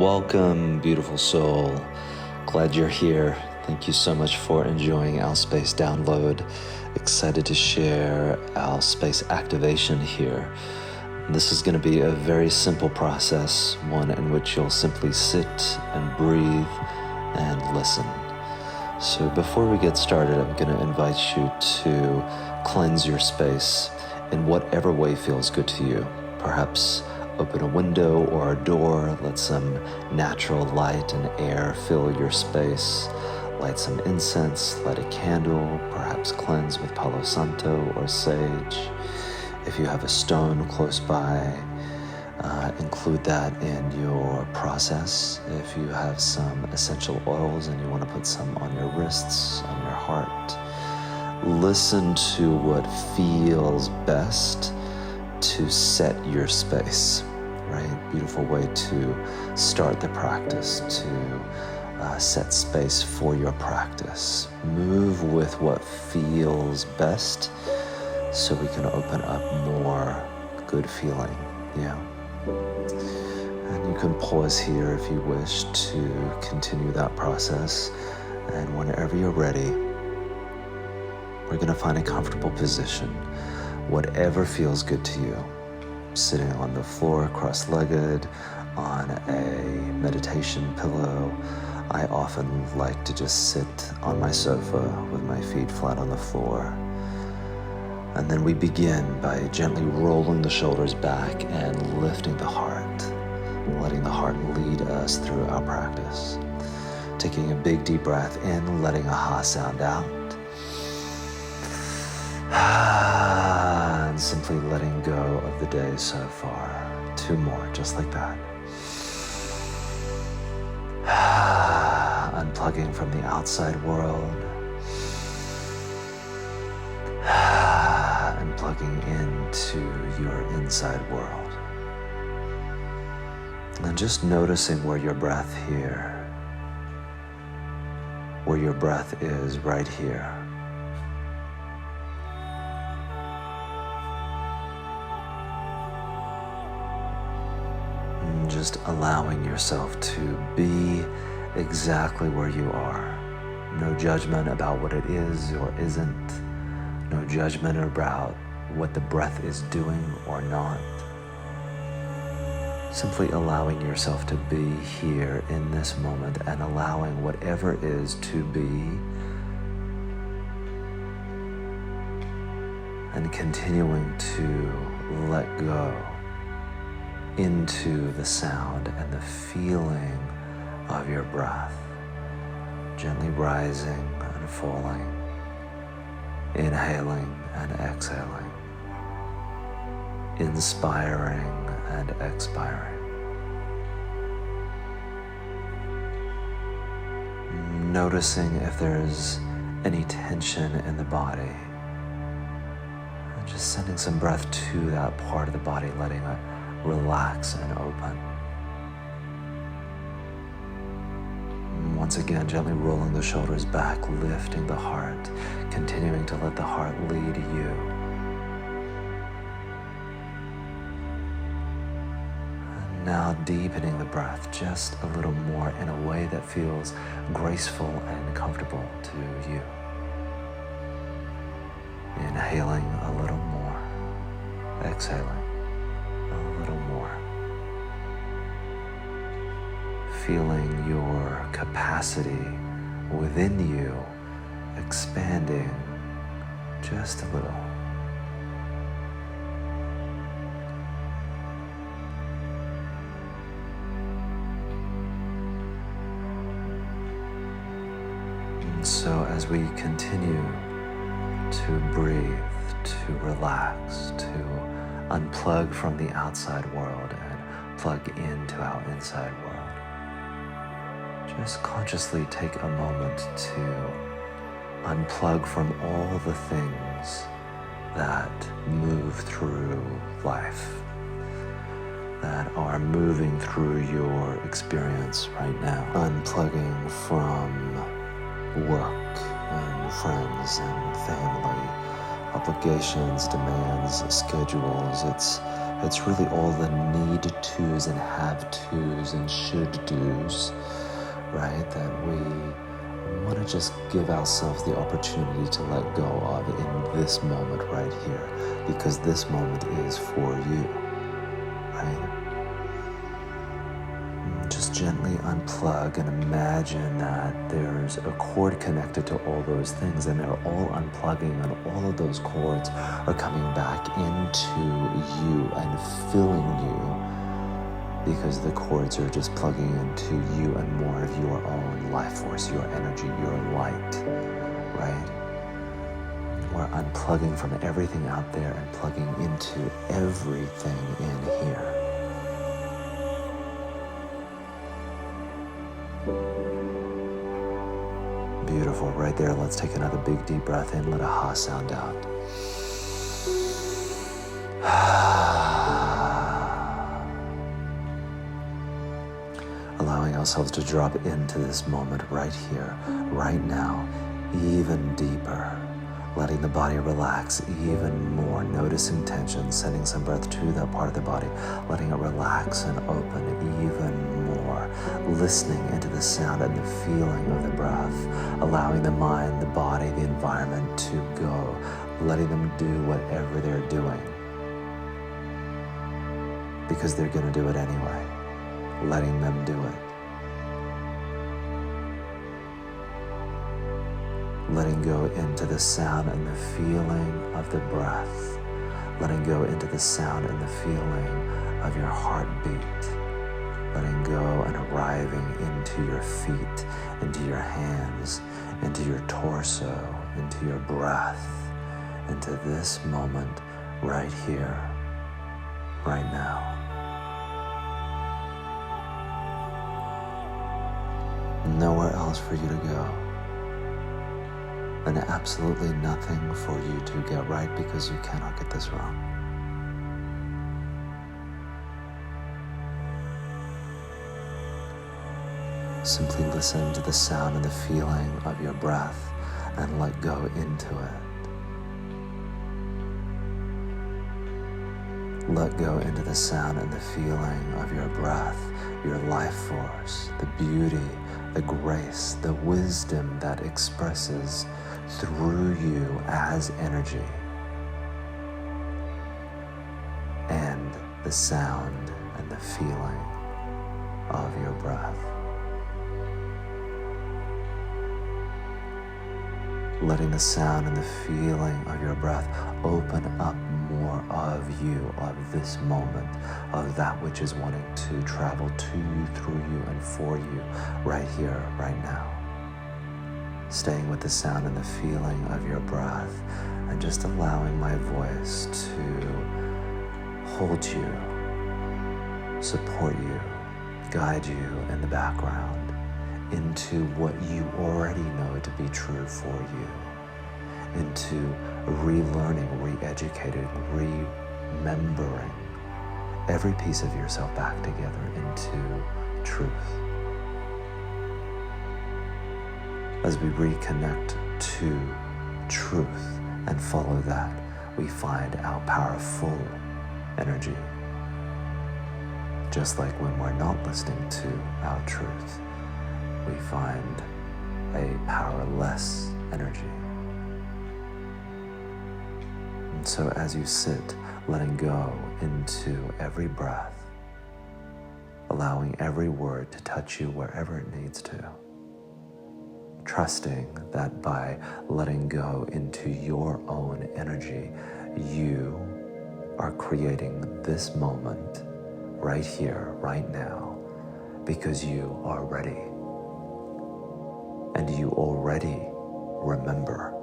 Welcome, beautiful soul. Glad you're here. Thank you so much for enjoying our space download. Excited to share our space activation here. This is going to be a very simple process, one in which you'll simply sit and breathe and listen. So before we get started, I'm going to invite you to cleanse your space in whatever way feels good to you. Perhaps open a window or a door, let some natural light and air fill your space. Light some incense, light a candle, perhaps cleanse with Palo Santo or sage. If you have a stone close by, include that in your process. If you have some essential oils and you want to put some on your wrists, on your heart, listen to what feels best to set your space, right? Beautiful way to start the practice, to set space for your practice. Move with what feels best so we can open up more good feeling, yeah. And you can pause here if you wish to continue that process. And whenever you're ready, we're gonna find a comfortable position, whatever feels good to you. Sitting on the floor, cross-legged, on a meditation pillow. I often like to just sit on my sofa with my feet flat on the floor. And then we begin by gently rolling the shoulders back and lifting the heart, letting the heart lead us through our practice. Taking a big deep breath in, letting a ha sound out. And simply letting go of the day so far. Two more, just like that. Unplugging from the outside world. And plugging into your inside world. And just noticing where your breath here, where your breath is right here. And just allowing yourself to be exactly where you are. No judgment about what it is or isn't. No judgment about what the breath is doing or not. Simply allowing yourself to be here in this moment and allowing whatever is to be, and continuing to let go into the sound and the feeling of your breath, gently rising and falling. Inhaling and exhaling, inspiring and expiring. Noticing if there's any tension in the body, and just sending some breath to that part of the body, letting it relax and open. Once again, gently rolling the shoulders back, lifting the heart, continuing to let the heart lead you. And now deepening the breath just a little more in a way that feels graceful and comfortable to you. Inhaling a little more, exhaling a little more. Feeling your capacity within you expanding just a little. And so as we continue to breathe, to relax, to unplug from the outside world and plug into our inside world, just consciously take a moment to unplug from all the things that move through life, that are moving through your experience right now. Unplugging from work and friends and family, obligations, demands, schedules. It's It's really all the need tos and have tos and should do's, right? That we want to just give ourselves the opportunity to let go of in this moment right here, because this moment is for you, right? Just gently unplug and imagine that there's a cord connected to all those things, and they're all unplugging, and all of those cords are coming back into you and filling you, because the cords are just plugging into you and more of your own life force, your energy, your light, right? We're unplugging from everything out there and plugging into everything in here. Beautiful, right there. Let's take another big deep breath in. Let a ha sound out. Allowing ourselves to drop into this moment right here, right now, even deeper. Letting the body relax even more, noticing tension, sending some breath to that part of the body, letting it relax and open even more, listening into the sound and the feeling of the breath, allowing the mind, the body, the environment to go, letting them do whatever they're doing, because they're going to do it anyway, letting them do it. Letting go into the sound and the feeling of the breath. Letting go into the sound and the feeling of your heartbeat. Letting go and arriving into your feet, into your hands, into your torso, into your breath, into this moment right here, right now. Nowhere else for you to go. And absolutely nothing for you to get right, because you cannot get this wrong. Simply listen to the sound and the feeling of your breath and let go into it. Let go into the sound and the feeling of your breath, your life force, the beauty, the grace, the wisdom that expresses through you as energy, and the sound and the feeling of your breath. Letting the sound and the feeling of your breath open up more of you, of this moment, of that which is wanting to travel to you, through you, and for you, right here, right now. Staying with the sound and the feeling of your breath, and just allowing my voice to hold you, support you, guide you in the background into what you already know to be true for you, into relearning, re-educating, remembering every piece of yourself back together into truth. As we reconnect to truth and follow that, we find our powerful energy. Just like when we're not listening to our truth, we find a powerless energy. And so as you sit, letting go into every breath, allowing every word to touch you wherever it needs to, trusting that by letting go into your own energy, you are creating this moment right here, right now, because you are ready. And you already remember.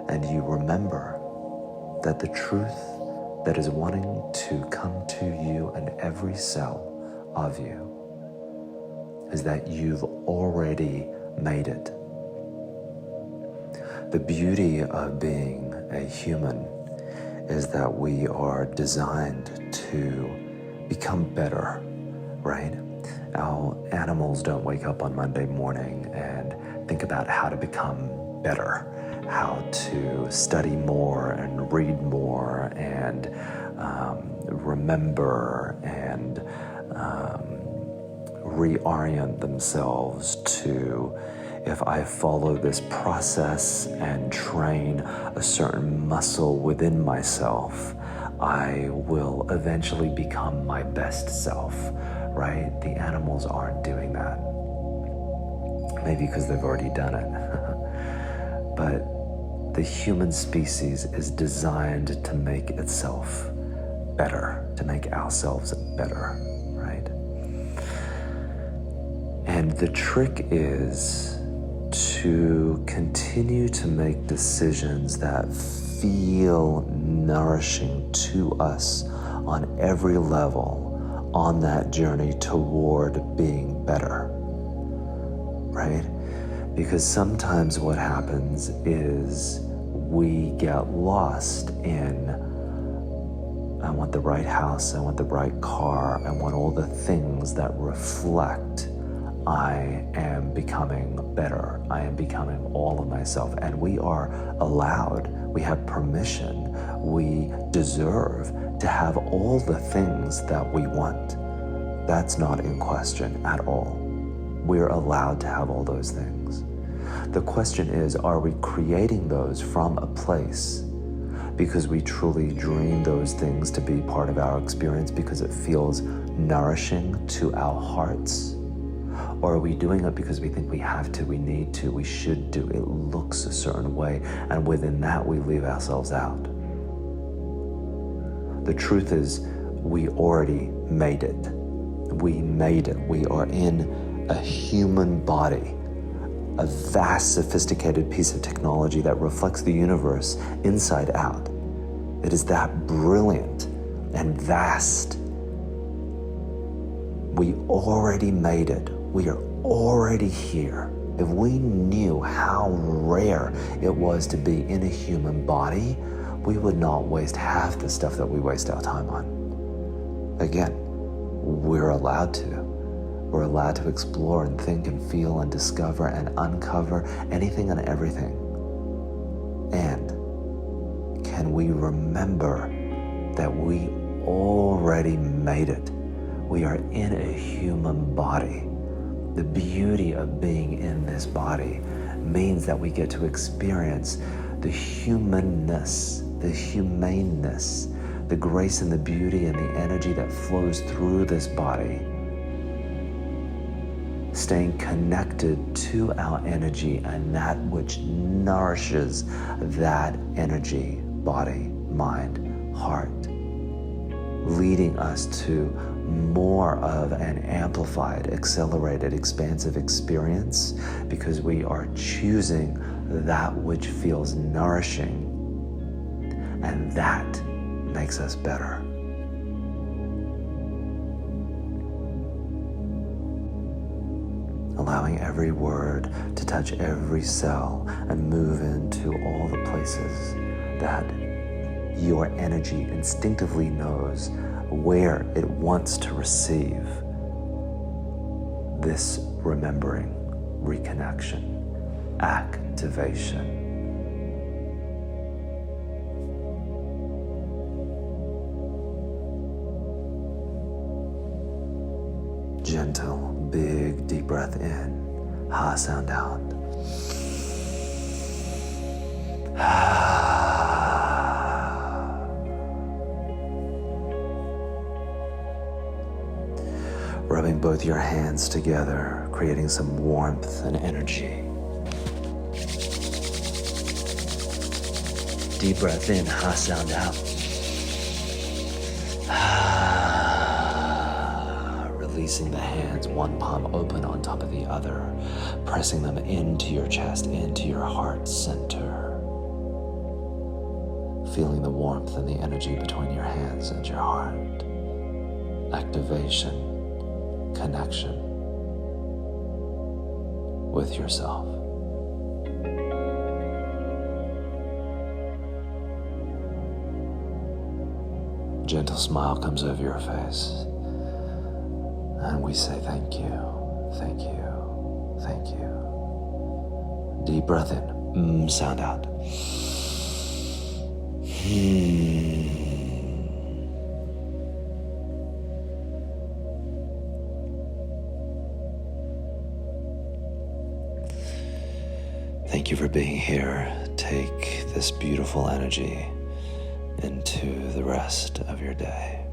And you remember that the truth that is wanting to come to you and every cell of you is that you've already made it. The beauty of being a human is that we are designed to become better, right? Our animals don't wake up on Monday morning and think about how to become better, how to study more and read more and remember and reorient themselves to, if I follow this process and train a certain muscle within myself, I will eventually become my best self, right? The animals aren't doing that. Maybe because they've already done it. But the human species is designed to make itself better, to make ourselves better, right? And the trick is to continue to make decisions that feel nourishing to us on every level on that journey toward being better, right? Because sometimes what happens is we get lost in, I want the right house, I want the right car, I want all the things that reflect I am becoming better, I am becoming all of myself. And we are allowed, we have permission, we deserve to have all the things that we want. That's not in question at all. We're allowed to have all those things. The question is, are we creating those from a place because we truly dream those things to be part of our experience because it feels nourishing to our hearts? Or are we doing it because we think we have to, we need to, we should do, it looks a certain way, and within that we leave ourselves out? The truth is, we already made it. We made it. We are in a human body, a vast, sophisticated piece of technology that reflects the universe inside out. It is that brilliant and vast. We already made it. We are already here. If we knew how rare it was to be in a human body, we would not waste half the stuff that we waste our time on. Again, we're allowed to. We're allowed to explore and think and feel and discover and uncover anything and everything. And can we remember that we already made it? We are in a human body. The beauty of being in this body means that we get to experience the humanness, the humaneness, the grace and the beauty and the energy that flows through this body, staying connected to our energy and that which nourishes that energy, body, mind, heart, leading us to more of an amplified, accelerated, expansive experience because we are choosing that which feels nourishing, and that makes us better. Allowing every word to touch every cell and move into all the places that your energy instinctively knows where it wants to receive this remembering, reconnection, activation. Gentle, big, deep breath in, ha sound out. Rubbing both your hands together, creating some warmth and energy. Deep breath in, ha sound out. Releasing the hands, one palm open on top of the other, pressing them into your chest, into your heart center. Feeling the warmth and the energy between your hands and your heart. Activation. Connection with yourself. Gentle smile comes over your face, and we say thank you, thank you, thank you. Deep breath in, sound out. Thank you for being here. Take this beautiful energy into the rest of your day.